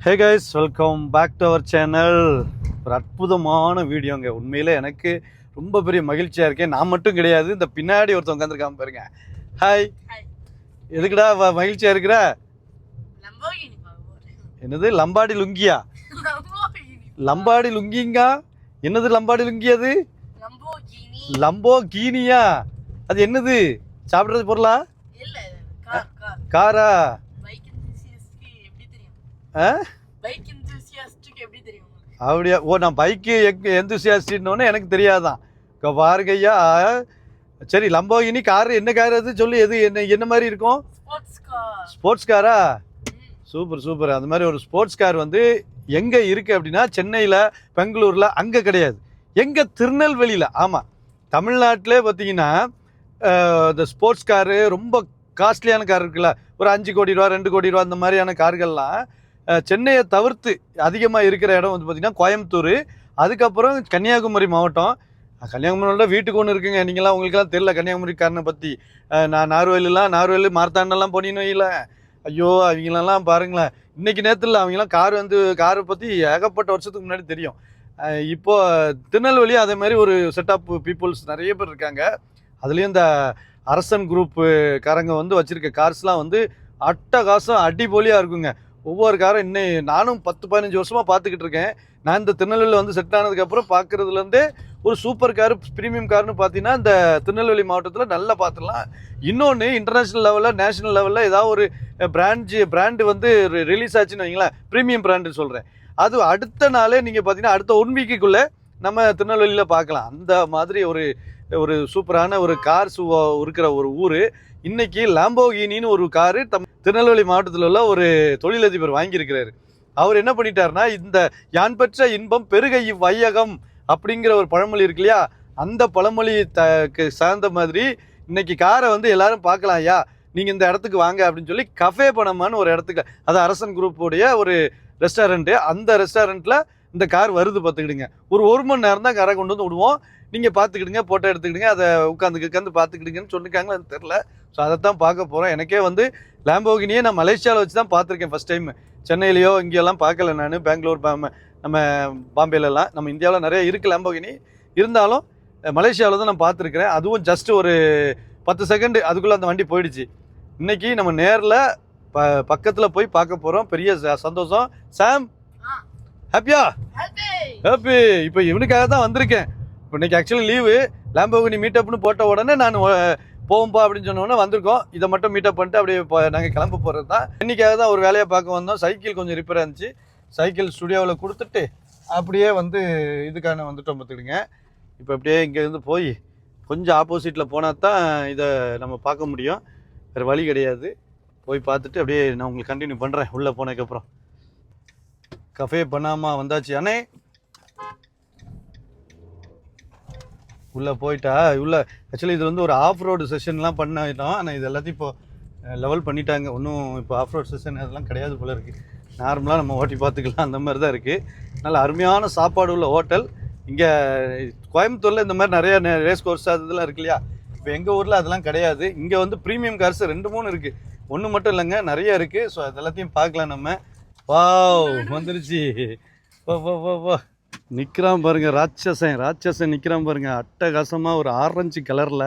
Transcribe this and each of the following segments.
Hey guys, welcome back to our channel. ஒரு அற்புதமான வீடியோங்க. உண்மையிலே எனக்கு ரொம்ப பெரிய மகிழ்ச்சியாக இருக்கேன். நான் மட்டும் கிடையாது, இந்த பின்னாடி ஒருத்தன் உட்காந்துருக்காம பாருங்க. ஹாய். எதுக்குடா மகிழ்ச்சியாக இருக்கிற? என்னது லம்பாடி லுங்கியா? லம்பாடி லுங்கிங்க? என்னது லம்பாடி லுங்கி? அது லம்போ கீனியா? அது என்னது? சாப்பிட்றது பொருளா? காரா? அப்படியா? ஓ, நான் பைக்கு எந்தூசியாஸ்ட்னு எனக்கு தெரியாதான். பாருங்கய்யா. சரி, லம்போகினி கார் என்ன கார் அது சொல்லு. எது என்ன மாதிரி இருக்கும்? ஸ்போர்ட்ஸ் காரா? Super super. அந்த மாதிரி ஒரு ஸ்போர்ட்ஸ் கார் வந்து எங்கே இருக்குது அப்படின்னா, சென்னையில், பெங்களூரில் அங்கே கிடையாது. எங்கே? திருநெல்வேலியில். ஆமாம், தமிழ்நாட்டிலே பார்த்தீங்கன்னா இந்த ஸ்போர்ட்ஸ் காரு ரொம்ப காஸ்ட்லியான கார் இருக்குல்ல, ஒரு 5 கோடி ரூபா 2 கோடி ரூபா அந்த மாதிரியான கார்கள்லாம் சென்னையை தவிர்த்து அதிகமாக இருக்கிற இடம் வந்து பார்த்திங்கன்னா கோயம்புத்தூர், அதுக்கப்புறம் கன்னியாகுமரி மாவட்டம். கன்னியாகுமரியோட வீட்டுக்கு ஒன்று இருக்குங்க. நீங்களாம் உங்களுக்கெல்லாம் தெரியல கன்னியாகுமரிக்காரனை பற்றி. நான் நார்வேலு மார்த்தாண்டெல்லாம் போனீன்னு இல்லை, ஐயோ அவங்களெல்லாம் பாருங்களேன். இன்றைக்கி நேரத்தில் அவங்களாம் காரை பற்றி ஏகப்பட்ட வருஷத்துக்கு முன்னாடி தெரியும். இப்போது திருநெல்வேலி அதே மாதிரி ஒரு செட் ஆஃப் பீப்புள்ஸ் நிறைய பேர் இருக்காங்க. அதுலேயும் இந்த அரசன் குரூப்பு காரங்க வந்து வச்சுருக்க கார்ஸ்லாம் வந்து அட்டகாசம் அடிபொலியாக இருக்குங்க. ஒவ்வொரு காரும் இன்னும் நானும் 10-15 வருஷமாக பார்த்துக்கிட்டு இருக்கேன். நான் இந்த திருநெல்வேலியில் வந்து செட் ஆனதுக்கப்புறம் பார்க்குறதுலேருந்தே ஒரு சூப்பர் காரு, ப்ரீமியம் கார்னு பார்த்தீங்கன்னா இந்த திருநெல்வேலி மாவட்டத்தில் நல்லா பார்த்துடலாம். இன்னொன்று, இன்டர்நேஷ்னல் லெவலில், நேஷனல் லெவலில் ஏதாவது ஒரு பிராண்டு வந்து ரிலீஸ் ஆச்சுன்னு வைங்களேன், ப்ரீமியம் பிராண்டுன்னு சொல்கிறேன், அது அடுத்த நாளே நீங்கள் பார்த்தீங்கன்னா அடுத்த 1 வீக்குக்குள்ளே நம்ம திருநெல்வேலியில் பார்க்கலாம். அந்த மாதிரி ஒரு சூப்பரான ஒரு கார்ஸ் இருக்கிற ஒரு ஊர். இன்னைக்கு லாம்போகினின்னு ஒரு காரு திருநெல்வேலி மாவட்டத்தில் உள்ள ஒரு தொழிலதிபர் வாங்கியிருக்கிறாரு. அவர் என்ன பண்ணிட்டாருன்னா, இந்த யான் பெற்ற இன்பம் பெருகை வையகம் அப்படிங்கிற ஒரு பழமொழி இருக்கு இல்லையா, அந்த பழமொழி சார்ந்த மாதிரி இன்னைக்கு காரை வந்து எல்லாரும் பார்க்கலாம். ஐயா நீங்கள் இந்த இடத்துக்கு வாங்க அப்படின்னு சொல்லி கஃபே பணமான்னு ஒரு இடத்துக்கு, அது அரசன் குரூப்புடைய ஒரு ரெஸ்டாரண்ட்டு, அந்த ரெஸ்டாரண்ட்டில் இந்த கார் வருது பார்த்துக்கிடுங்க. ஒரு மணி நேரம் தான் காரை கொண்டு வந்து விடுவோம், நீங்கள் பார்த்துக்கிடுங்க, ஃபோட்டோ எடுத்துக்கிடுங்க, அதை உட்காந்து பார்த்துக்கிடுங்கன்னு சொல்லியிருக்காங்களா எனக்கு தெரில. ஸோ அதைத்தான் பார்க்க போகிறோம். எனக்கே வந்து லாம்போகினியே நான் மலேசியாவில் வச்சு தான் பார்த்துருக்கேன் ஃபஸ்ட் டைம். சென்னையிலையோ இங்கெல்லாம் பார்க்கல நான். பெங்களூர், நம்ம பாம்பேலலாம், நம்ம இந்தியாவில் நிறைய இருக்குது லாம்போகினி. இருந்தாலும் மலேசியாவில் தான் நான் பார்த்துருக்குறேன். அதுவும் ஜஸ்ட் ஒரு 10 செகண்டு அதுக்குள்ளே அந்த வண்டி போயிடுச்சு. இன்றைக்கி நம்ம நேரில் பக்கத்தில் போய் பார்க்க போகிறோம். பெரிய சந்தோஷம். சாம், ஹாப்பியா? ஹாப்பி. இப்போ இவனுக்காக தான் வந்திருக்கேன். இப்போ இன்றைக்கி ஆக்சுவலி லீவு. லாம்போகினி மீட்டப்னு போட்ட உடனே நான் போவோம்பா அப்படின்னு சொன்னோன்னே வந்திருக்கோம். இதை மட்டும் மீட்டப் பண்ணிட்டு அப்படியே நாங்கள் கிளம்ப போகிறது தான். இன்றைக்காக தான் ஒரு வேலையை பார்க்க வந்தோம். சைக்கிள் கொஞ்சம் ரிப்பேர் இருந்துச்சு, சைக்கிள் ஸ்டுடியோவில் கொடுத்துட்டு அப்படியே வந்து இதுக்கான வந்துட்டோம் பார்த்துக்கிடுங்க. இப்போ அப்படியே இங்கேருந்து போய் கொஞ்சம் ஆப்போசிட்டில் போனால் தான் இதை நம்ம பார்க்க முடியும். வேறு வழி கிடையாது. போய் பார்த்துட்டு அப்படியே நான் உங்களுக்கு கண்டினியூ பண்ணுறேன். உள்ளே போனதுக்கப்புறம் கஃபே பண்ணாமல் வந்தாச்சு. அண்ணே உள்ளே போயிட்டா உள்ளே ஆக்சுவலி இது வந்து ஒரு ஆஃப் ரோடு செஷன்லாம் பண்ணிட்டோம். ஆனால் இது எல்லாத்தையும் இப்போ லெவல் பண்ணிட்டாங்க. ஒன்றும் இப்போ ஆஃப் ரோட் செஷன் அதெல்லாம் கிடையாது போல இருக்குது. நார்மலாக நம்ம ஓட்டி பார்த்துக்கலாம், அந்த மாதிரி தான் இருக்குது. நல்ல அருமையான சாப்பாடு உள்ள ஹோட்டல். இங்கே கோயம்புத்தூரில் இந்த மாதிரி நிறைய ரேஸ் கோர்ஸ் அதெல்லாம் இருக்கு இல்லையா, இப்போ எங்கள் ஊரில் அதெல்லாம் கிடையாது. இங்கே வந்து ப்ரீமியம் கார்ஸ் 2-3 இருக்குது, ஒன்று மட்டும் இல்லைங்க, நிறைய இருக்குது. ஸோ அது எல்லாத்தையும் பார்க்கலாம் நம்ம. வாவ், வந்துருச்சு. வா நிற்கிறான் பாருங்க, ராட்சசன் நிற்கிறான் பாருங்க. அட்டகாசமாக ஒரு ஆரஞ்சு கலரில்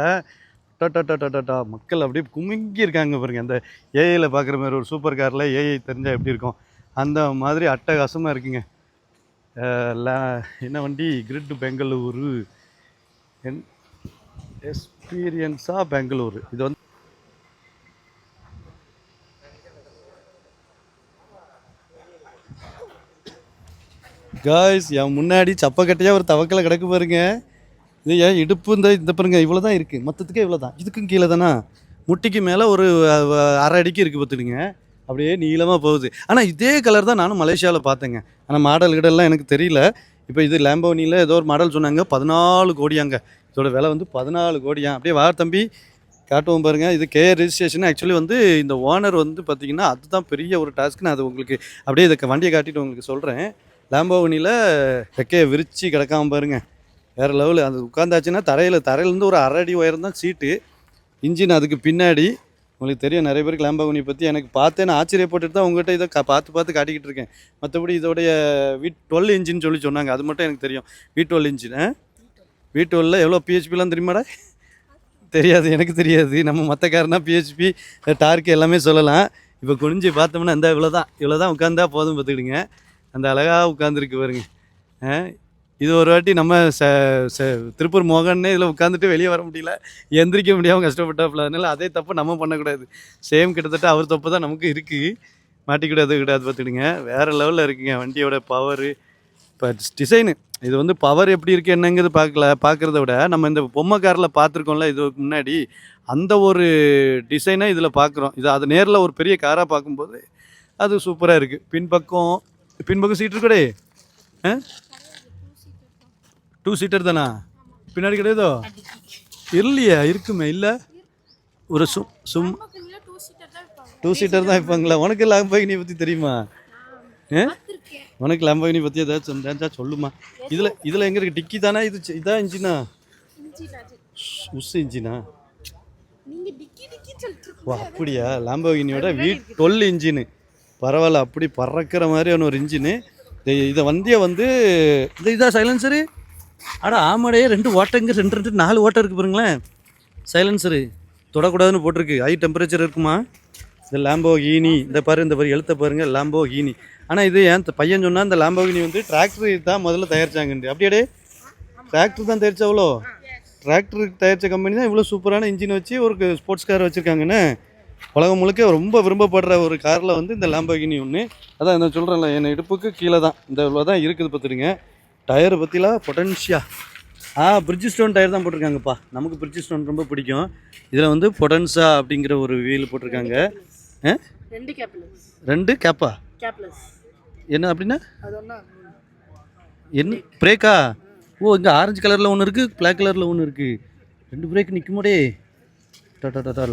டா மக்கள் அப்படியே குமிங்கி இருக்காங்க பாருங்க. அந்த ஏஐயில் பார்க்குற மாதிரி ஒரு சூப்பர் காரில் ஏஐ தெரிஞ்சால் எப்படி இருக்கும், அந்த மாதிரி அட்டகாசமாக இருக்குங்க. என்ன வண்டி? கிரிட் பெங்களூரு, எக்ஸ்பீரியன்ஸாக பெங்களூரு. இது வந்து காய்ஸ், என் முன்னாடி சப்பக்கட்டையாக ஒரு தவக்கலை கிடக்கு பாருங்க. இது ஏன் இடுப்பு இந்த பாருங்க, இவ்வளோ தான் இருக்குது, மொத்தத்துக்கே இவ்வளோ தான். இதுக்கும் கீழே தானே, முட்டிக்கு மேலே ஒரு 1/2 அடிக்கு இருக்குது பார்த்துடுங்க. அப்படியே நீளமாக போகுது. ஆனால் இதே கலர் தான் நானும் மலேசியாவில் பார்த்தேங்க. ஆனால் மாடல் கிடலாம் எனக்கு தெரியல. இப்போ இது லாம்போகினியில் ஏதோ ஒரு மாடல் சொன்னாங்க, 14 கோடியாங்க. இதோட விலை வந்து 14 கோடியா. அப்படியே வா தம்பி, காட்டுவோம் பாருங்கள். இது கேஆர் ரெஜிஸ்ட்ரேஷன். ஆக்சுவலி வந்து இந்த ஓனர் வந்து பார்த்திங்கன்னா அதுதான் பெரிய ஒரு டாஸ்க்கு. நான் அது உங்களுக்கு அப்படியே இதை வண்டியை காட்டிட்டு உங்களுக்கு சொல்கிறேன். லாம்போகினியில் ரெக்கையை விரித்து கிடக்காம பாருங்க, வேறு லெவலு. அது உட்காந்தாச்சுன்னா தரையிலேருந்து ஒரு 1/2 அடி உயரம் தான் சீட்டு. இன்ஜின் அதுக்கு பின்னாடி உங்களுக்கு தெரியும் நிறைய பேருக்கு லேம்போகினி பற்றி. எனக்கு பார்த்தேன்னு ஆச்சரியப்பட்டுட்டு தான் உங்கள்கிட்ட இதை பார்த்து காட்டிக்கிட்டு இருக்கேன். மற்றபடி இதோடைய V12 இன்ஜின் சொல்லி சொன்னாங்க, அது மட்டும் எனக்கு தெரியும். V12 engine. V12 எவ்வளோ பிஹெச்பிலாம் தெரியுமாடா? தெரியாது, எனக்கு தெரியாது. நம்ம மற்ற காரனா பிஹெச்பி டார்க் எல்லாமே சொல்லலாம். இப்போ குனிஞ்சு பார்த்தோம்னா இந்த இவ்வளோ தான் உட்காந்தா போதும் பார்த்துக்கிடுங்க. அந்த அழகாக உட்காந்துருக்கு பாருங்க. இது ஒரு வாட்டி நம்ம திருப்பூர் மோகன்னே இதில் உட்காந்துட்டு வெளியே வர முடியல, எந்திரிக்க முடியாமல் கஷ்டப்பட்டாப்புல. அதனால அதே தப்பு நம்ம பண்ணக்கூடாது. சேம் கிட்டத்தட்ட அவர் தப்பு தான் நமக்கு இருக்குது, மாட்டிக்கூடாது பார்த்துக்கிடுங்க. வேறு லெவலில் இருக்குங்க வண்டியோட பவரு. இப்போ டிசைனு இது வந்து பவர் எப்படி இருக்குது என்னங்கிறது பார்க்குறத விட நம்ம இந்த பொம்மை காரில் பார்த்துருக்கோம்ல இதுக்கு முன்னாடி, அந்த ஒரு டிசைனை இதில் பார்க்குறோம். இது அது நேரில் ஒரு பெரிய காராக பார்க்கும்போது அது சூப்பராக இருக்குது. பின்பக்கம் சீட் இருக்கடே. 2 சீட்டர் தானா? பின்னாடி கிடையாதோ? இல்லையா? இருக்குமே. இல்லை, ஒரு 2 சீட்டர் தான் வைப்பாங்களா? உனக்கு லேம்போகினி பற்றி தெரியுமா? உனக்கு லேம்போகினி பற்றி ஏதாச்சும் சொல்லுமா? இதில் எங்கே இருக்குது? டிக்கி தானே இது? இதான் இன்ஜினா? உஸ் இன்ஜினா? ஓ அப்படியா? லேம்போகினியோட V12 இன்ஜினு. பரவாயில்ல, அப்படி பறக்கிற மாதிரியான ஒரு இன்ஜினு. இதை வந்து இதான் சைலன்சரு. அட ஆமாடே, 2 ஓட்டங்க, 4 ஓட்டம் இருக்குது பாருங்களேன். சைலன்சரு தொடக்கூடாதுன்னு போட்டிருக்கு. ஹை டெம்பரேச்சர் இருக்குமா? இந்த லேம்போகினி இந்த பாரு எழுத்த பாருங்கள், லேம்போகினி. ஆனால் இது என் பையன் சொன்னால் இந்த லேம்போகினி வந்து டிராக்டர் தான் முதல்ல தயாரிச்சாங்கண்டு. அப்படியே டிராக்டர் தான் தயாரிச்சா? அவ்வளோ டிராக்டருக்கு தயாரித்த கம்பெனி தான் இவ்வளோ சூப்பரான இன்ஜின் வச்சு ஒரு ஸ்போர்ட்ஸ் கார் வச்சுருக்காங்கன்னு. உலகம் முழுக்க ரொம்ப விரும்பப்படுற ஒரு காரில் வந்து இந்த லேம்போகினி ஒன்று. அதான் நான் சொல்கிறேன்ல, என் இடுப்புக்கு கீழே தான் இந்த இவ்வளோ தான் இருக்குது பார்த்துருங்க. டயரை பற்றிலாம் பொட்டன்ஷியா பிரிட்ஜஸ்டோன் டயர் தான் போட்டிருக்காங்கப்பா. நமக்கு பிரிட்ஜஸ்டோன் ரொம்ப பிடிக்கும். இதில் வந்து பொட்டன்ஸா அப்படிங்கிற ஒரு வீல் போட்டிருக்காங்க. 2 கேப்பா? என்ன அப்படின்னா என்ன பிரேக்கா? ஓ, இங்கே ஆரஞ்சு கலரில் ஒன்று இருக்குது, பிளாக் கலரில் ஒன்று இருக்குது. 2 பிரேக் நிற்கும்போதே.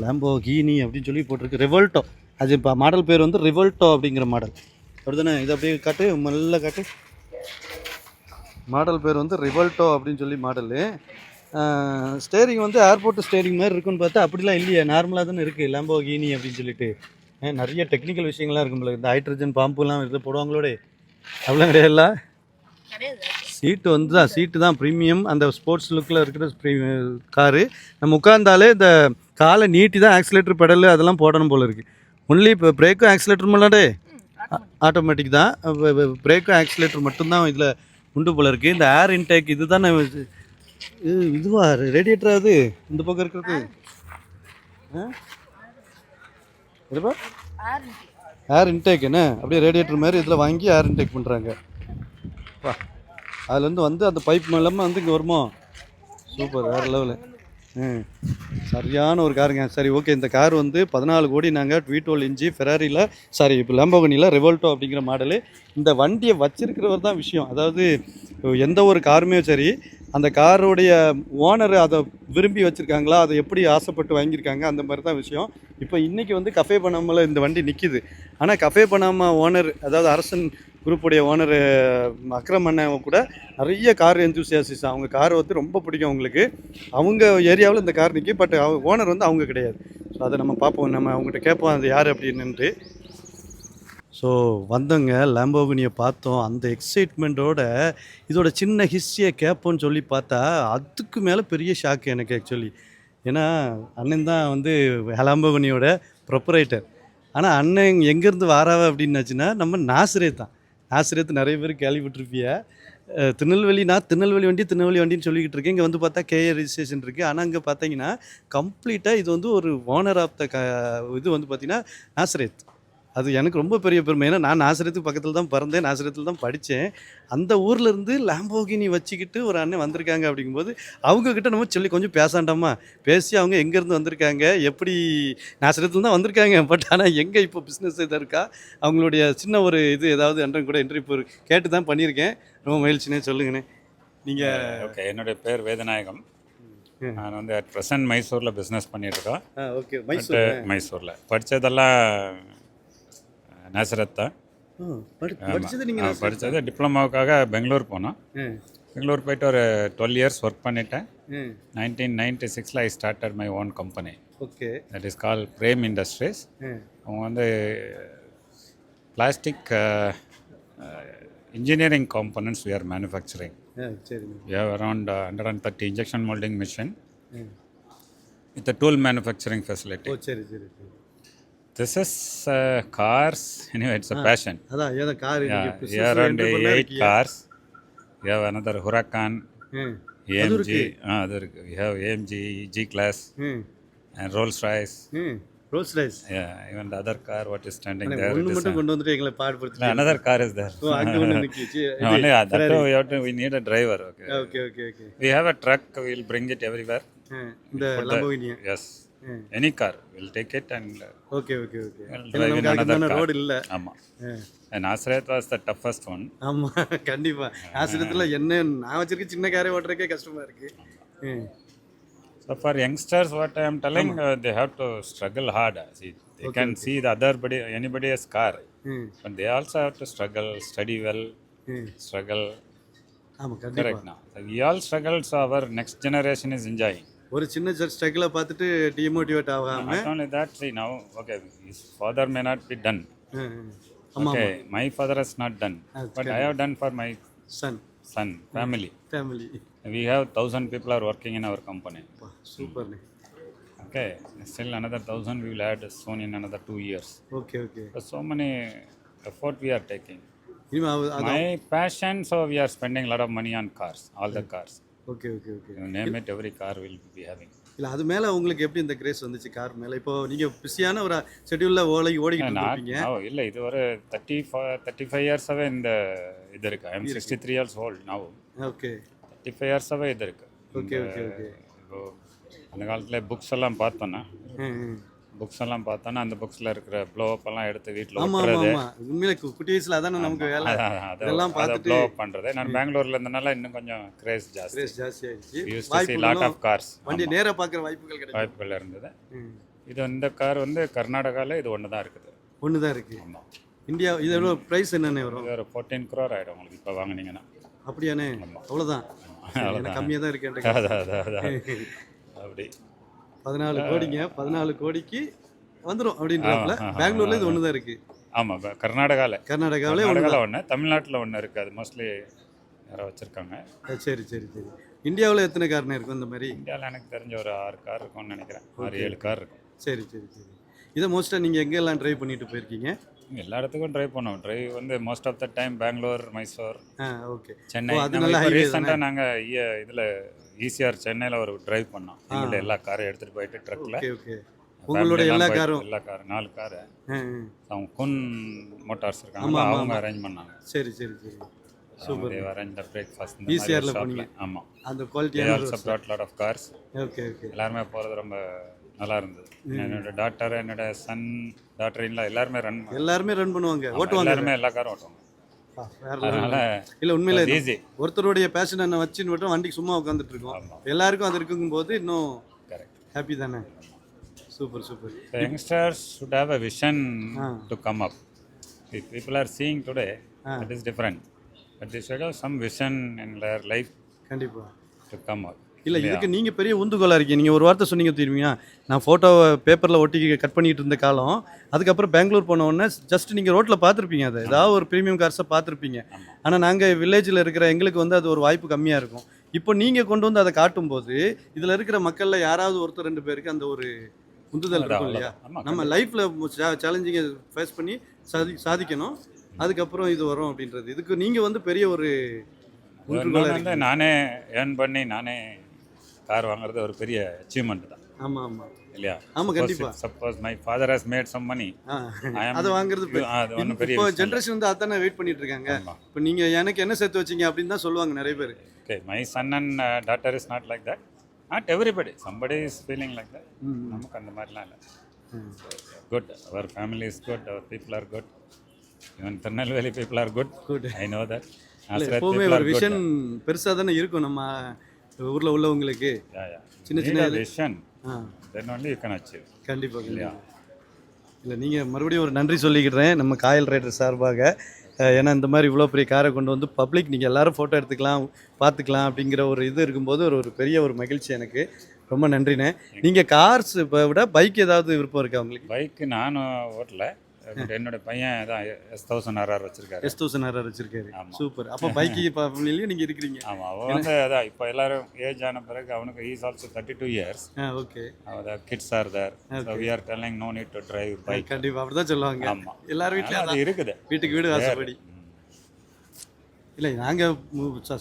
லேம்போகினி அப்படின்னு சொல்லி போட்டிருக்கு. ரிவல்ட்டோ, அது இப்போ மாடல் பேர் வந்து ரிவல்ட்டோ அப்படிங்கிற மாடல். அப்படி தானே? இது அப்படியே காட்டு, நல்ல காட்டு. மாடல் பேர் வந்து ரிவல்ட்டோ அப்படின்னு சொல்லி மாடலு. ஸ்டேரிங் வந்து ஏர்போர்ட் ஸ்டேரிங் மாதிரி இருக்குன்னு பார்த்தா அப்படிலாம் இல்லையா, நார்மலாக தானே இருக்குது லேம்போகினி அப்படின்னு சொல்லிட்டு. நிறைய டெக்னிக்கல் விஷயங்கள்லாம் இருக்கும்ல. இந்த ஹைட்ரஜன் பாம்புலாம் இது போடுவாங்களோட, அப்படிலாம் கிடையாதுல்ல. சீட்டு வந்து சீட்டு தான் ப்ரீமியம். அந்த ஸ்போர்ட்ஸ் லுக்கில் இருக்கிற காரு. நம்ம உட்காந்தாலே இந்த காலை நீட்டி தான் ஆக்சிலேட்டர் பெடல் அதெல்லாம் போடணும் போல் இருக்குது. ஒன்லி இப்போ பிரேக்கும் ஆக்சிலேட்டரும் இல்லாடே ஆட்டோமேட்டிக் தான். பிரேக்கும் ஆக்சிலேட்டர் மட்டும்தான் இதில் உண்டு போல் இருக்குது. இந்த ஏர் இன்டேக் இது தானே இதுவா ரேடியேட்டர்? அது இந்த பக்கம் இருக்கிறது ஏர் இன்டேக் என்ன? அப்படியே ரேடியேட்டர் மாதிரி இதில் வாங்கி ஏர் இன்டேக் பண்ணுறாங்க. அதுலேருந்து வந்து அந்த பைப் மூலமாக வந்து இங்கே வருமோ? சூப்பர், வேறு லெவலு. சரியான ஒரு காருங்க. சரி, ஓகே. இந்த கார் வந்து 14 கோடி நாங்கள் V12 இன்ஜி ஃபெராரியில், இப்போ லேம்போகினியில் ரிவல்ட்டோ அப்படிங்கிற மாடலு. இந்த வண்டியை வச்சிருக்கிறவர் தான் விஷயம். அதாவது எந்த ஒரு காருமே சரி, அந்த காரோடைய ஓனர் அதை விரும்பி வச்சுருக்காங்களா, அதை எப்படி ஆசைப்பட்டு வாங்கியிருக்காங்க, அந்த மாதிரி தான் விஷயம். இப்போ இன்றைக்கி வந்து கஃபே பண்ணாமல் இந்த வண்டி நிற்கிது. ஆனால் கஃபே பண்ணாமல் ஓனர், அதாவது அரசன் குரூப்புடைய ஓனர் அக்ரம் அண்ணன் கூட நிறைய கார் எந்தூசியாசிஸ். அவங்க கார் வந்து ரொம்ப பிடிக்கும் அவங்களுக்கு. அவங்க ஏரியாவில் இந்த கார் நிற்கி, பட் ஓனர் வந்து அவங்க கிடையாது. ஸோ அதை நம்ம பார்ப்போம், நம்ம அவங்ககிட்ட கேட்போம் அது யார் அப்படின்னுட்டு. ஸோ வந்தோங்க, லேம்போகினியை பார்த்தோம். அந்த எக்ஸைட்மெண்ட்டோட இதோட சின்ன ஹிஸ்ட்ரியை கேட்போன்னு சொல்லி பார்த்தா அதுக்கு மேலே பெரிய ஷாக்கு எனக்கு ஆக்சுவலி. ஏன்னா அண்ணன் தான் வந்து லேம்போகினியோட ப்ரொப்பரேட்டர். ஆனால் அண்ணன் எங்கேருந்து வாராவ அப்படின்னாச்சுன்னா நம்ம நாசிரேத் தான். நாசிரேத் நிறைய பேர் கேள்விப்பட்டிருப்பிய. திருநெல்வேலி வண்டின்னு சொல்லிக்கிட்டு இருக்கேன். இங்கே வந்து பார்த்தா KA ரெஜிஸ்ட்ரேஷன் இருக்குது. ஆனால் அங்கே பார்த்தீங்கன்னா கம்ப்ளீட்டாக இது வந்து ஒரு ஓனர் ஆஃப் த இது வந்து பார்த்திங்கன்னா நாசிரேத். அது எனக்கு ரொம்ப பெரிய பெருமை. ஏன்னா நான் நாசிரத்துக்கு பக்கத்தில் தான் பிறந்தேன், நாசிரத்தில் தான் படித்தேன். அந்த ஊர்லேருந்து லேம்போகினி வச்சுக்கிட்டு ஒரு அண்ணன் வந்திருக்காங்க. அப்படிங்கும்போது அவங்கக்கிட்ட நம்ம சொல்லி கொஞ்சம் பேசாண்டாமா, பேசி அவங்க எங்கேருந்து வந்திருக்காங்க, எப்படி நாசிரத்தில் தான் வந்திருக்காங்க, பட் ஆனால் எங்கே இப்போ பிஸ்னஸ் இதாக இருக்கா, அவங்களுடைய சின்ன ஒரு இது ஏதாவது அன்றன் கூட என்ட்ரி இப்போ கேட்டு தான் பண்ணியிருக்கேன். ரொம்ப மகிழ்ச்சினே. சொல்லுங்கண்ணே நீங்கள். ஓகே, என்னுடைய பேர் வேதநாயகம். நான் வந்து அட் ப்ரெசன்ட் மைசூரில் பிஸ்னஸ் பண்ணிகிட்ருக்கோம். ஓகே, மைசூரில் படித்ததெல்லாம் நாசிரத் தான். படித்தது படித்தது டிப்ளமாவுக்காக பெங்களூர் போனோம். பெங்களூர் போயிட்டு ஒரு 12 இயர்ஸ் ஒர்க் பண்ணிட்டேன். ம் 1996 I started my own company. Okay That is called Prem Industries. ம் அவங்க வந்து plastic engineering components we are manufacturing. சரிங்க We have around 130 injection molding machine ம் with a tool manufacturing facility. ஓ சரி சரி சரி This is cars. Anyway, it's a passion. அதான் ஏதோ car Yeah, we are around 8 cars. We have another Huracan, ம் AMG. We have AMG, G-Class, ம் and Rolls-Royce. ம் Rolls Royce Yeah, even the other car what is standing there. ஒன்று It is மட்டும் கொண்டு வந்துட்டு எங்களை பாடுபடுத்தி another car is there. ஓ அங்கே ஒன்று நிற்கிச்சு Only that too, we need a driver. Okay. Okay okay okay We have a truck. We'll bring it everywhere. இந்த லம்போகினியா Yes. Any car, we'll take it and okay okay okay we'll ஏன்னா drive in நமக்கு அதுக்கு another car. Road இல்லை Ama. And Asrat was the toughest one. ஆமாம் கண்டிப்பாக ஆசிரியத்தில் என்ன நான் வச்சிருக்க சின்ன காரை ஓட்டுறதுக்கே கஷ்டமாக இருக்கு ம் So for youngsters, what I am telling, they have to struggle hard. See, they can see the anybody's car, ம் but they also have to struggle, study well, ம் struggle. ஆமாம் Correct கண்டிப்பாக now. So we all struggle, so our next generation is enjoying. ஒரு சின்ன ஸ்ட்ரகிளை பார்த்துட்டு demotivate ஆகாமல் Not only that, see now, okay, his father may not be done. ஆமாம் Okay, my father has not done, but I have done for my son son, family. Family We have 1,000 people are working in our company. சூப்பர்ண்ணே Okay, still another 1,000 we will add soon in another 2 years. Okay okay So many effort we are taking. இனிமே அது My passion, so we are spending a lot of money on cars, all the cars. Okay okay okay You name it, every car will be having. இல்லை அது மேலே உங்களுக்கு எப்படி இந்த grace வந்துச்சு car மேலே இப்போ நீங்கள் பிஸியான ஒரு ஷெட்யூலில் ஓடிக்கிட்டு Not இருப்பீங்க now, இல்லை இது ஒரு 35 இயர்ஸாகவே இந்த இது இருக்கு. I am 63 years old now. Okay 35 இயர்ஸாகவே இது இருக்கு. ஓகே ஓகே ஓகே இப்போ அந்த காலத்தில் புக்ஸ் எல்லாம் பார்த்தோன்னா ம் புக்ஸ் எல்லாம் பார்த்தோன்னா அந்த புக்ஸில் இருக்கிற ப்ளோ அப் எல்லாம் எடுத்து வீட்டில் ஆமாம் ஒட்டுறது, ஆமாம் ஆமாம் உண்மையிலே குட்டி வயசில் அதானே நமக்கு வேலை இதெல்லாம் அதை பார்த்துட்டு ப்ளோ அப் பண்ணுறது. நான் பெங்களூரில் இருந்தனால இன்னும் கொஞ்சம் கிரேஸ் ஜாஸ்தி. கிரேஸ் ஜாஸ்தி ஆயிடுச்சு We used to see lot of cars. வண்டியை நேராக பார்க்குற வாய்ப்புகள் கிடைக்கும் வாய்ப்புகள் இருந்தது. ம் இது இந்த கார் வந்து கர்நாடகாவில் இது ஒன்று தான் இருக்குது. ஒன்று தான் இருக்குது ஆமாம், இந்தியா இதோட ப்ரைஸ் என்னென்ன வரும் இது ஒரு 14 crore ஆகிடும் உங்களுக்கு இப்போ வாங்கினீங்கன்னா. அப்படியானே அவ்வளோதான் எனக்கு கம்மியாக தான் இருக்கேன் அதான் அப்படி 14 கோடிங்க 14 கோடிக்கு வந்துடும் அப்படின்றாப்ல பெங்களூர்ல இது ஒன்று தான் இருக்குது ஆமாம், கர்நாடகாவில் கர்நாடகாவிலே ஒன்று, தமிழ்நாட்டில் ஒன்று இருக்குது. அது மோஸ்ட்லி யாரோ வச்சுருக்காங்க. சரி சரி சரி இந்தியாவில் எத்தனை காரணம் இருக்கும் இந்த மாதிரி இந்தியாவில் எனக்கு தெரிஞ்ச ஒரு 6 கார் இருக்கும்னு நினைக்கிறேன். 6-7 கார் இருக்கும். சரி சரி சரி இதை மோஸ்ட்டாக நீங்கள் எங்கெல்லாம் ட்ரைவ் பண்ணிட்டு போயிருக்கீங்க எல்லா இடத்துக்கும் ட்ரைவ் பண்ணுவோம். ட்ரைவ் வந்து most of the time Bangalore, Mysore, okay Chennai. அது நல்ல highway ரீசெண்டாக நாங்கள் இதில் ஈசிஆர் சென்னையில் ஒரு ட்ரைவ் பண்ணோம். எங்கள்கிட்ட எல்லா காரையும் எடுத்துகிட்டு போயிட்டு ட்ரக்கில் ஓகே ஓகே உங்களோட எல்லா காரும் எல்லா கார் 4 காரு அவங்க குன் மோட்டார்ஸ் இருக்காங்க, அவங்க அரேஞ்ச் பண்ணாங்க. சரி சரி சரி சூப்பர். அரேஞ்ச் த பிரேக்ஃபாஸ்ட் ஈசிஆரில் போனீங்க ஆமாம். அந்த குவாலிட்டியான also brought lot of cars. Okay okay எல்லாருமே போகிறது ரொம்ப நல்லா இருந்தது. என்னோட டாட்டர், என்னோட சன், டாட்டர் இல்லை எல்லாருமே எல்லாருமே ரன் பண்ணுவாங்க ஓட்டுவாங்க எல்லாருமே எல்லா காரும் ஓட்டுவாங்க. வேற அதனால இல்லை உண்மையில ஈஸி. ஒருத்தருடைய பேஷன் என்ன வச்சுன்னு மட்டும் வண்டிக்கு சும்மா உட்காந்துட்டு இருக்கோம். எல்லாருக்கும் அது இருக்கும்போது இன்னும் கரெக்ட். ஹாப்பி தானே. Super super. The youngsters should have a vision to come up. If people are seeing today, that is different. But they should have some vision in their life கண்டிப்பா to come up. இல்லை இதுக்கு நீங்கள் பெரிய உந்துகோலாக இருக்கீங்க. நீங்கள் ஒரு வார்த்தை சொன்னீங்க தெரியுமா, நான் ஃபோட்டோவை பேப்பரில் ஒட்டி கட் பண்ணிட்டு இருந்த காலம். அதுக்கப்புறம் பெங்களூர் போன உடனே ஜஸ்ட் நீங்கள் ரோட்டில் பார்த்துருப்பீங்க, அதை ஏதாவது ஒரு ப்ரீமியம் கார்ஸை பார்த்துருப்பீங்க. ஆனால் நாங்கள் வில்லேஜில் இருக்கிற எங்களுக்கு வந்து அது ஒரு வாய்ப்பு கம்மியாக இருக்கும். இப்போ நீங்கள் கொண்டு வந்து அதை காட்டும்போது இதில் இருக்கிற மக்களில் யாராவது ஒருத்தர் 2 பேருக்கு அந்த ஒரு உந்துதல் இருக்கும் இல்லையா. நம்ம லைஃப்பில் சேலஞ்சிங்கை ஃபேஸ் பண்ணி சாதிக்கணும், அதுக்கப்புறம் இது வரும் அப்படின்றது. இதுக்கு நீங்கள் வந்து பெரிய ஒரு வந்து நானே ஏர்ன் பண்ணி நானே கார் வாங்குறது ஒரு பெரிய அச்சீவ்மெண்ட் தான். ஆமாம் ஆமாம் இல்லையா. ஆமாம் கண்டிப்பாக. Suppose my father has made some money, அதை வாங்குறது அது ஒன்றும் பெரிய இப்போ ஜென்ரேஷன் வந்து அதானே வெயிட் பண்ணிட்டு இருக்காங்க. இப்போ நீங்கள் எனக்கு என்ன சேர்த்து வச்சிங்க அப்படின்னு தான் சொல்லுவாங்க நிறைய பேர். Okay, my son and daughter is not like that. Not everybody. Somebody is feeling like that. நமக்கு அந்த மாதிரிலாம் இல்லை. Good. Our family is good. Our people are good. Even Tirunelveli people are good. Good. I know that. எப்போவுமே ஒரு vision பெருசாக தானே இருக்கும் நம்ம ஊரில் உள்ளவங்களுக்கு. சின்ன சின்ன vision. Then only you can achieve. கண்டிப்பாக இல்லையா. இல்லை நீங்கள் மறுபடியும் ஒரு நன்றி சொல்லிக்கிறேன் நம்ம காயல் ரைடர் சார்பாக. ஏன்னா இந்த மாதிரி இவ்வளோ பெரிய காரை கொண்டு வந்து பப்ளிக் நீங்கள் எல்லோரும் ஃபோட்டோ எடுத்துக்கலாம் பார்த்துக்கலாம் அப்படிங்கிற ஒரு இது இருக்கும்போது ஒரு பெரிய ஒரு மகிழ்ச்சி எனக்கு. ரொம்ப நன்றிண்ணே. நீங்கள் கார்ஸ் இப்போ விட பைக் ஏதாவது விருப்பம் இருக்கா உங்களுக்கு? பைக்கு நானும் ஓட்டல, பட் என்னோட பையன் தான் S1000RR வச்சிருக்காரு. S1000RR வச்சிருக்காரு. சூப்பர். அப்போ பைக்கு ஃபேமிலியிலையும் நீங்கள் இருக்கிறீங்க. ஆமாம், அவன் வந்து அதான் இப்போ எல்லாரும் ஏஜ் ஆன பிறகு அவனுக்கு இஸ் ஆல்சோ 32 years. ஓகே. அவன் kids are there, so we are telling no need to drive bike. கண்டிப்பாக அப்படி தான் சொல்லுவாங்க. ஆமாம், எல்லாரும் வீட்டில் அது இருக்குது, வீட்டுக்கு வீடு வாசப்படி. இல்லை, நாங்கள்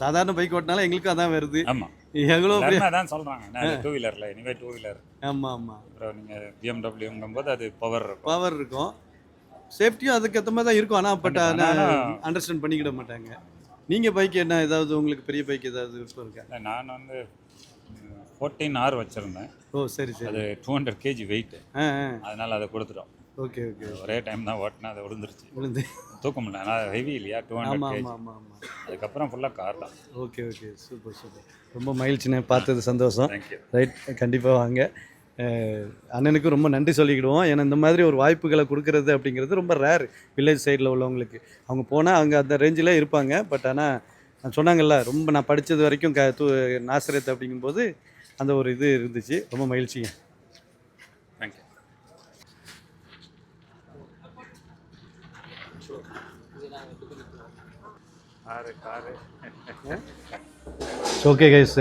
சாதாரண பைக் ஓட்டினாலும் எங்களுக்கும் அதான் வருது. ஆமாம், எவ்வளோ அதான் சொல்கிறாங்க. நான் 2 வீலரில் இனிமே 2 வீலர். ஆமாம் ஆமாம். அப்புறம் நீங்கள் BMW அது பவர் இருக்கும், சேஃப்டியும் அதுக்கேற்ற மாதிரி தான் இருக்கும். ஆனால் பட் அண்டர்ஸ்டாண்ட் பண்ணிக்கிட மாட்டாங்க. நீங்கள் பைக் என்ன ஏதாவது உங்களுக்கு பெரிய பைக் ஏதாவது விருப்பம் இருக்கா? நான் வந்து 14R வச்சுருந்தேன். ஓ சரி சரி. அது 200 kg வெயிட், அதனால் அதை கொடுத்துட்டோம். Okay okay. ஒரே டைம் தான் ஓட்டினா அது விழுந்து தூக்க முடியல. நான் ஹெவி இல்லையா, 200 kg. ஆமாம் ஆமாம். அதுக்கப்புறம் ஃபுல்லாக கார் தான். Okay okay, super super. ரொம்ப மகிழ்ச்சிண்ணே, பார்த்தது சந்தோஷம். தேங்க்யூ. ரைட், கண்டிப்பாக வாங்க. அண்ணனுக்கு ரொம்ப நன்றி சொல்லிக்கிடுவோம். ஏன்னா இந்த மாதிரி ஒரு வாய்ப்புகளை கொடுக்கறது அப்படிங்கிறது ரொம்ப ரேர் வில்லேஜ் சைடில் உள்ளவங்களுக்கு. அவங்க போனால் அவங்க அந்த ரேஞ்சில் இருப்பாங்க. பட் ஆனால் நான் சொன்னாங்கல்ல, ரொம்ப நான் படித்தது வரைக்கும் நாசரத் அப்படிங்கும்போது அந்த ஒரு இது இருந்துச்சு. ரொம்ப மகிழ்ச்சிங்க. தேங்க்யூ. ஓகே கைஸ்,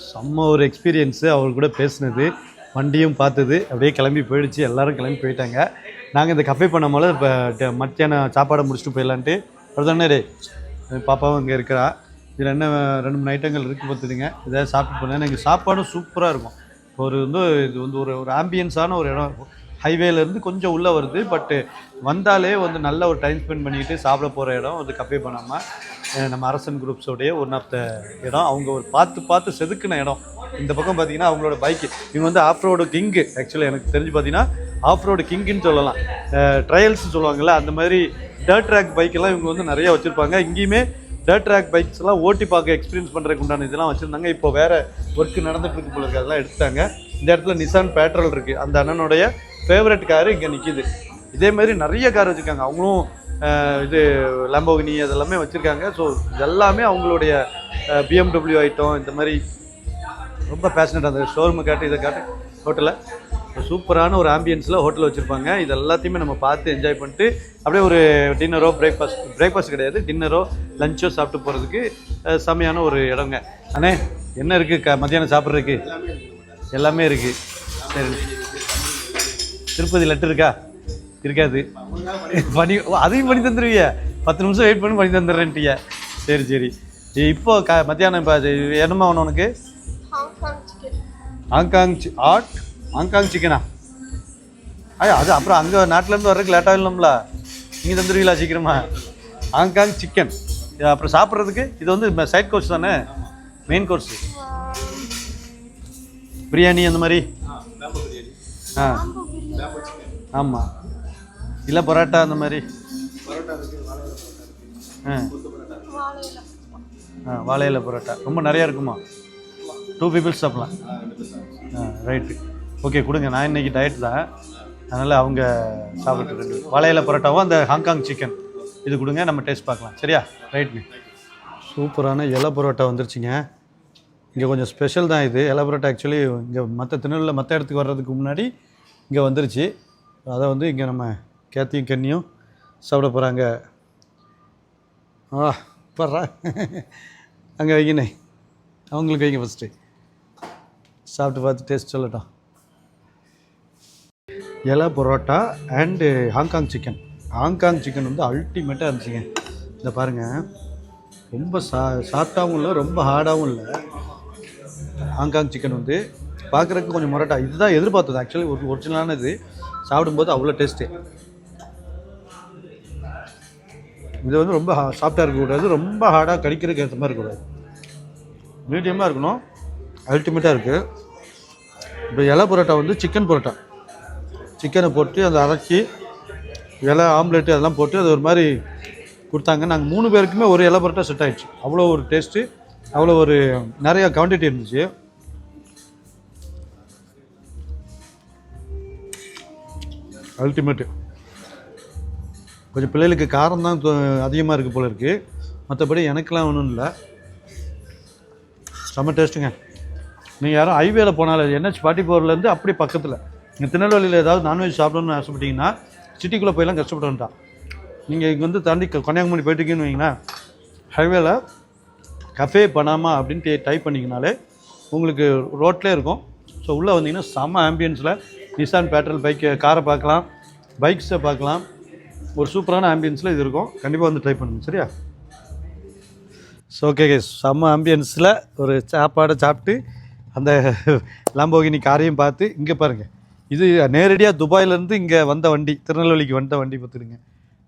செம்ம ஒரு எக்ஸ்பீரியன்ஸு அவர் கூட பேசுனது, வண்டியும் பார்த்தது. அப்படியே கிளம்பி போயிடுச்சு, எல்லோரும் கிளம்பி போயிட்டாங்க. நாங்கள் இந்த கஃபே பண்ணும்போது இப்போ மத்தியானம் சாப்பாடை முடிச்சுட்டு போயிடலான்ட்டு அப்படிதானே டே பாப்பாவும் இங்கே இருக்கிறா. இதில் என்ன 2-3 ஐட்டங்கள் இருக்குது பார்த்துடுங்க. இதை சாப்பிட்டு போனேன். எங்கள் சாப்பாடும் சூப்பராக இருக்கும். இது வந்து ஒரு ஆம்பியன்ஸான ஒரு இடம். ஹைவேலேருந்து கொஞ்சம் உள்ளே வருது, பட்டு வந்தாலே வந்து நல்ல ஒரு டைம் ஸ்பெண்ட் பண்ணிக்கிட்டு சாப்பிட போகிற இடம் வந்து கஃபே பண்ணாமல் நம்ம அரசன் குரூப்ஸோடைய ஒன் ஆஃப் த இடம். அவங்க ஒரு பார்த்து செதுக்கின இடம். இந்த பக்கம் பார்த்தீங்கன்னா அவங்களோட பைக்கு, இவங்க வந்து ஆஃப் ரோடு கிங்கு. ஆக்சுவலி எனக்கு தெரிஞ்சு பார்த்தீங்கன்னா ஆஃப் ரோடு கிங்குன்னு சொல்லலாம். ட்ரையல்ஸ் சொல்லுவாங்கள்ல, அந்த மாதிரி டர்ட் ட்ராக் பைக்கெல்லாம் இவங்க வந்து நிறைய வச்சுருப்பாங்க. இங்கேயுமே டர்ட் ட்ராக் பைக்ஸ் எல்லாம் ஓட்டி பார்க்க எக்ஸ்பீரியன்ஸ் பண்ணுறதுக்கு உண்டான இதெல்லாம் வச்சுருந்தாங்க. இப்போ வேறு ஒர்க்கு நடந்துட்டு இருக்கு போல இருக்குது, அதெல்லாம் எடுத்தாங்க. இந்த இடத்துல நிசான் பேட்ரோல் இருக்குது. அந்த அண்ணனுடைய ஃபேவரட் காரு இங்கே நிற்கிது. இதே மாதிரி நிறைய கார் வச்சுருக்காங்க. அவங்களும் இது லம்போகினி அதெல்லாமே வச்சுருக்காங்க. ஸோ இதெல்லாமே அவங்களுடைய BMW ஐட்டம் இந்த மாதிரி ரொம்ப பேஷனட். அந்த ஷோரூமை காட்டு இதை காட்டு ஹோட்டலில் சூப்பரான ஒரு ஆம்பியன்ஸில் ஹோட்டல் வச்சுருப்பாங்க. இது எல்லாத்தையுமே நம்ம பார்த்து என்ஜாய் பண்ணிட்டு அப்படியே ஒரு டின்னரோ பிரேக்ஃபாஸ்ட் கிடையாது, டின்னரோ லஞ்சோ சாப்பிட்டு போகிறதுக்கு செமையான ஒரு இடங்க. அண்ணே என்ன இருக்குது மத்தியானம் சாப்பிட்றதுக்கு? எல்லாமே இருக்குது. சரி, திருப்பதி லட்டு இருக்கா? இருக்காது. அதையும் பண்ணி தந்துடுவிய? 10 நிமிஷம் வெயிட் பண்ணி தந்துடுறேன்ட்டிய. சரி. இப்போ மத்தியானம் இப்போ என்னமா வேணும் உனக்கு? ஹாங்காங் சிக்கனா? அது அப்புறம் அங்கே நாட்டிலேருந்து வர்றதுக்கு லேட்டாக இல்லைம்ல, நீங்கள் தந்துடுவீங்களா சீக்கிரமா? Hong Kong chicken. அப்புறம் சாப்பிட்றதுக்கு இது வந்து சைட் கோர்ஸ் தானே, மெயின் கோர்ஸ் பிரியாணி அந்த மாதிரி. ஆமாம், இல்லை பரோட்டா அந்த மாதிரி. வாழையில பரோட்டா ரொம்ப நிறையா இருக்குமா? 2 பீப்புள்ஸ் சாப்பிட்லாம். ரைட்டு, ஓகே கொடுங்க. நான் இன்றைக்கி டயட் தான், அதனால் அவங்க சாப்பிட்டு வாழையில பரோட்டாவும் அந்த ஹாங்காங் சிக்கன் இது கொடுங்க, நம்ம டேஸ்ட் பார்க்கலாம். சரியா? ரைட்டுங்க. சூப்பரான இலை பரோட்டா வந்துருச்சுங்க. இங்கே கொஞ்சம் ஸ்பெஷல் தான் இது இலை பரோட்டா. ஆக்சுவலி இங்கே திருநெல்வேலியில் மற்ற இடத்துக்கு வர்றதுக்கு முன்னாடி இங்கே வந்துருச்சு. அதை வந்து இங்கே நம்ம கேத்தியும் கன்னியும் சாப்பிட போகிறாங்க. பர்றா அங்கே வைங்கண்ணே, அவங்களுக்கு வைங்க ஃபஸ்ட்டு. சாப்பிட்டு பார்த்து டேஸ்ட் சொல்லட்டும். இலை பரோட்டா அண்டு ஹாங்காங் சிக்கன் வந்து அல்டிமேட்டாக இருந்துச்சுங்க. இந்த பாருங்கள், ரொம்ப சாஃப்டாகவும் இல்லை, ரொம்ப ஹார்டாகவும் இல்லை. ஹாங்காங் சிக்கன் வந்து பார்க்குறதுக்கு கொஞ்சம் மொரட்டா. இதுதான் எதிர்பார்த்தது ஆக்சுவலி. ஒரு ஒரிஜினலான இது சாப்பிடும்போது அவ்வளோ டேஸ்ட்டு. இது வந்து ரொம்ப சாஃப்டாக இருக்கக்கூடாது, ரொம்ப ஹார்டாக கடிக்கிறதுக்கு ஏற்ற மாதிரி இருக்கக்கூடாது, மீடியமாக இருக்கணும். அல்டிமேட்டாக இருக்குது. இப்போ இலை பரோட்டா வந்து சிக்கன் பரோட்டா, சிக்கனை போட்டு அதை அரைச்சி இலை ஆம்லேட்டு அதெல்லாம் போட்டு அது ஒரு மாதிரி கொடுத்தாங்க. நாங்கள் 3 பேருக்குமே ஒரு இலை பரோட்டா செட் ஆகிடுச்சு. அவ்வளோ ஒரு டேஸ்ட்டு, அவ்வளோ ஒரு நிறையா குவான்டிட்டி இருந்துச்சு. அல்டிமேட்டு. கொஞ்சம் பிள்ளைகளுக்கு காரம் தான் அதிகமாக இருக்குது போல இருக்குது, மற்றபடி எனக்கெலாம் ஒன்றும் இல்லை. செம்ம டேஸ்ட்டுங்க. நீங்கள் யாரும் ஹைவேல போனாலும் NH44லேருந்து அப்படி பக்கத்தில் இங்கே திருநெல்வேலியில் ஏதாவது நான்வெஜ் சாப்பிடணும்னு ஆசைப்பட்டீங்கன்னா சிட்டிக்குள்ளே போயெல்லாம் கஷ்டப்பட்டு வந்துட்டான். நீங்கள் இங்கே வந்து தாண்டி கன்னியாகுமரி போயிட்டுருக்கீங்கன்னு வைங்களேன், ஹைவேல கஃபே பனாமா அப்படின்ட்டு டைப் பண்ணிங்கனாலே உங்களுக்கு ரோட்லேயே இருக்கும். ஸோ உள்ளே வந்தீங்கன்னா செம்ம ஆம்பியன்ஸில் நிசான் பேட்ரோல் பைக்கு காரை பார்க்கலாம், பைக்ஸை பார்க்கலாம். ஒரு சூப்பரான ஆம்பியன்ஸில் இது இருக்கும். கண்டிப்பாக வந்து ட்ரை பண்ணுங்க. சரியா? ஸோ ஓகே கேஸ், செம்ம ஆம்பியன்ஸில் ஒரு சாப்பாடை சாப்பிட்டு அந்த லாம்போகினி காரையும் பார்த்து, இங்கே பாருங்கள், இது நேரடியாக துபாயிலேருந்து இங்கே வந்த வண்டி, திருநெல்வேலிக்கு வந்த வண்டி பார்த்துருங்க.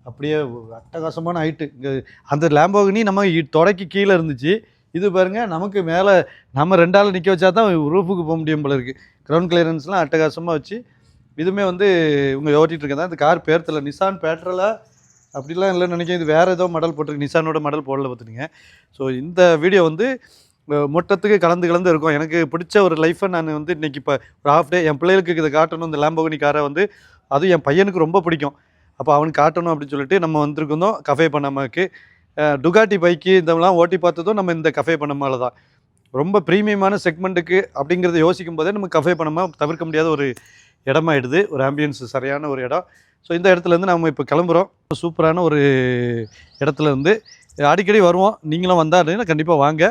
அப்படியே அட்டகாசமான ஹைட்டு. இங்கே அந்த லாம்போகினி நம்ம தொடக்கி கீழே இருந்துச்சு. இது பாருங்கள், நமக்கு மேலே நம்ம 2 ஆள் நிற்க வச்சா தான் ரூஃபுக்கு போக முடியும் போல இருக்குது. கிரவுண்ட் கிளியரன்ஸ்லாம் அட்டகாசமாக வச்சு இதுவுமே வந்து இவங்க ஓட்டிகிட்டு இருக்கதான். இந்த கார் பேர் தெரியல, நிசான் பேட்ரோலா அப்படிலாம் இல்லைன்னு நினைக்கிறேன். இது வேறு ஏதோ மாடல் போட்டிருக்கு, நிசானோட மாடல் போடல பார்த்துருங்க. ஸோ இந்த வீடியோ வந்து மொத்தத்துக்கு கலந்து இருக்கும். எனக்கு பிடிச்ச ஒரு லைஃப்பை நான் வந்து இன்றைக்கி இப்போ ஒரு ஹாஃப் டே என் பிள்ளைகளுக்கு இதை காட்டணும். இந்த லாம்போகினி காரை வந்து அதுவும் என் பையனுக்கு ரொம்ப பிடிக்கும். அப்போ அவனுக்கு காட்டணும் அப்படின்னு சொல்லிட்டு நம்ம வந்திருக்கோம் கஃபே பனாமாவுக்கு. டுகாட்டி பைக்கு இதெல்லாம் ஓட்டி பார்த்ததும் நம்ம இந்த கஃபே பனாமாவில் தான். ரொம்ப ப்ரீமியமான செக்மெண்ட்டுக்கு அப்படிங்கிறத யோசிக்கும் போதே நம்ம கஃபே பனாமா தவிர்க்க முடியாத ஒரு இடமாயிடுது. ஒரு ஆம்பியன்ஸ் சரியான ஒரு இடம். ஸோ இந்த இடத்துலேருந்து நம்ம இப்போ கிளம்புறோம். சூப்பரான ஒரு இடத்துலேருந்து அடிக்கடி வருவோம். நீங்களும் வந்தால் கண்டிப்பாக வாங்க.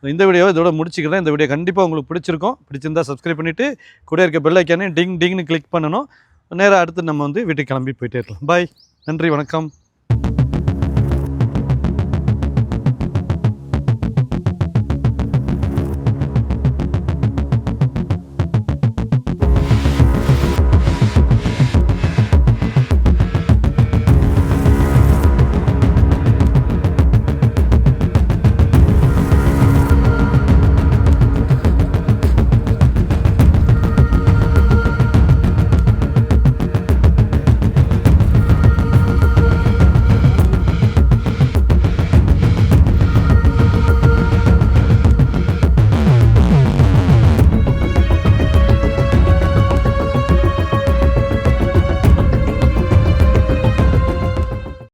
இந்த வீடியோவை இதோட முடிச்சுக்கிறேன். இந்த வீடியோ கண்டிப்பாக உங்களுக்கு பிடிச்சிருக்கும். பிடிச்சிருந்தால் சப்ஸ்கிரைப் பண்ணிவிட்டு கூட இருக்க பெல் ஐக்கானே டிங்னு கிளிக் பண்ணணும். நேராக அடுத்து நம்ம வந்து வீட்டுக்கு கிளம்பி போயிட்டே இருக்கலாம். பாய், நன்றி, வணக்கம்.